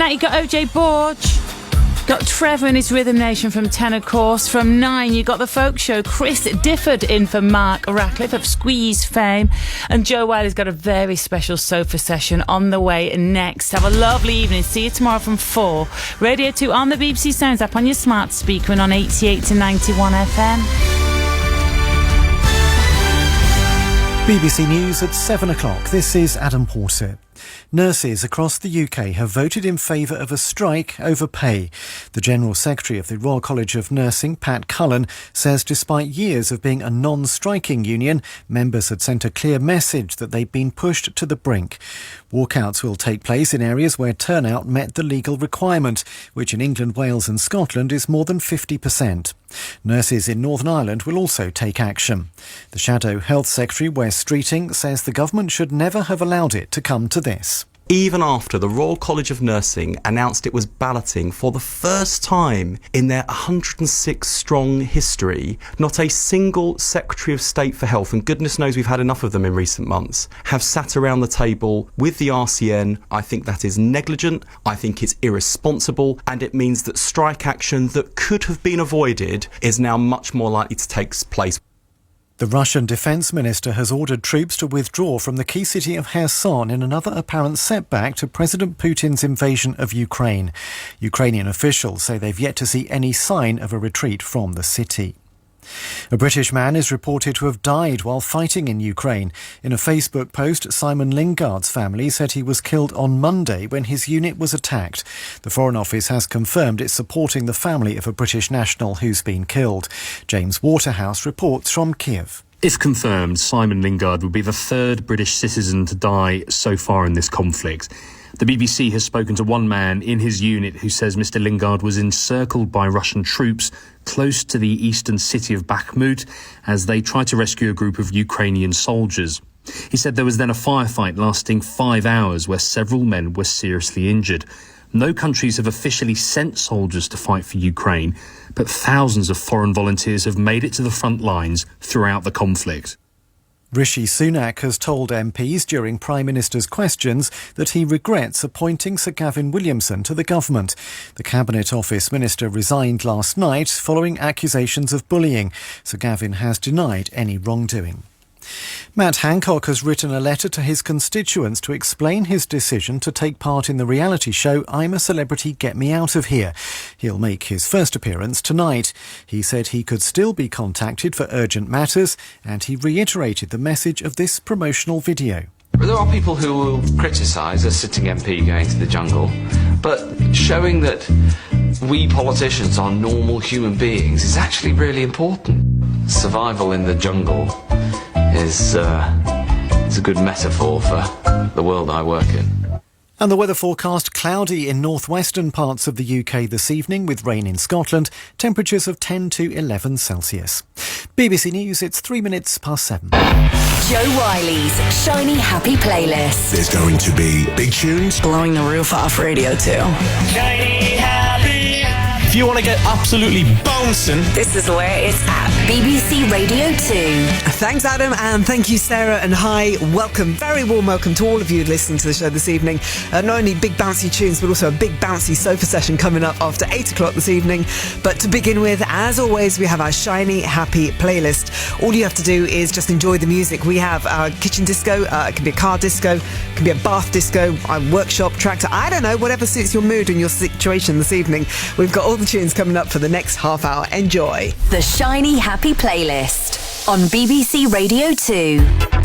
8, you got OJ Borge. Got Trevor in his Rhythm Nation from 10, of course. From 9, you got the folk show. Chris Difford in for Mark Ratcliffe of Squeeze fame. And Joe Wiley's got a very special sofa session on the way next. Have a lovely evening. See you tomorrow from 4. Radio 2 on the BBC Sounds app, on your smart speaker and on 88 to 91 FM. BBC News at 7 o'clock. This is Adam Porter. Nurses across the UK have voted in favour of a strike over pay. The General Secretary of the Royal College of Nursing, Pat Cullen, says despite years of being a non-striking union, members had sent a clear message that they'd been pushed to the brink. Walkouts will take place in areas where turnout met the legal requirement, which in England, Wales and Scotland is more than 50%. Nurses in Northern Ireland will also take action. The Shadow Health Secretary, Wes Streeting, says the government should never have allowed it to come to this. Even after the Royal College of Nursing announced it was balloting for the first time in their 106-strong history, not a single Secretary of State for Health, and goodness knows we've had enough of them in recent months, have sat around the table with the RCN. I think that is negligent, I think it's irresponsible, and it means that strike action that could have been avoided is now much more likely to take place. The Russian Defence Minister has ordered troops to withdraw from the key city of Kherson in another apparent setback to President Putin's invasion of Ukraine. Ukrainian officials say they've yet to see any sign of a retreat from the city. A British man is reported to have died while fighting in Ukraine. In a Facebook post, Simon Lingard's family said he was killed on Monday when his unit was attacked. The Foreign Office has confirmed it's supporting the family of a British national who's been killed. James Waterhouse reports from Kiev. If confirmed, Simon Lingard would be the third British citizen to die so far in this conflict. The BBC has spoken to one man in his unit who says Mr. Lingard was encircled by Russian troops close to the eastern city of Bakhmut as they tried to rescue a group of Ukrainian soldiers. He said there was then a firefight lasting 5 hours where several men were seriously injured. No countries have officially sent soldiers to fight for Ukraine, but thousands of foreign volunteers have made it to the front lines throughout the conflict. Rishi Sunak has told MPs during Prime Minister's questions that he regrets appointing Sir Gavin Williamson to the government. The Cabinet Office Minister resigned last night following accusations of bullying. Sir Gavin has denied any wrongdoing. Matt Hancock has written a letter to his constituents to explain his decision to take part in the reality show I'm a Celebrity, Get Me Out of Here. He'll make his first appearance tonight. He said he could still be contacted for urgent matters, and he reiterated the message of this promotional video. There are people who will criticise a sitting MP going to the jungle, but showing that we politicians are normal human beings is actually really important. Survival in the jungle is a good metaphor for the world I work in. And the weather forecast: cloudy in northwestern parts of the UK this evening with rain in Scotland, temperatures of 10 to 11 Celsius. BBC News, it's 3 minutes past 7. Joe Wiley's Shiny Happy Playlist. There's going to be big tunes. Blowing the roof off Radio 2. Shiny Happy. If you want to get absolutely bouncing, this is where it's at. BBC Radio 2. Thanks, Adam, and thank you, Sarah, and hi. Welcome, very warm welcome to all of you listening to the show this evening. Not only big bouncy tunes, but also a big bouncy sofa session coming up after 8 o'clock this evening. But to begin with, as always, we have our Shiny Happy Playlist. All you have to do is just enjoy the music. We have our kitchen disco, it can be a car disco, it can be a bath disco, a workshop, tractor, I don't know, whatever suits your mood and your situation this evening. We've got all the tunes coming up for the next half hour. Enjoy. The Shiny Happy Playlist on BBC Radio 2.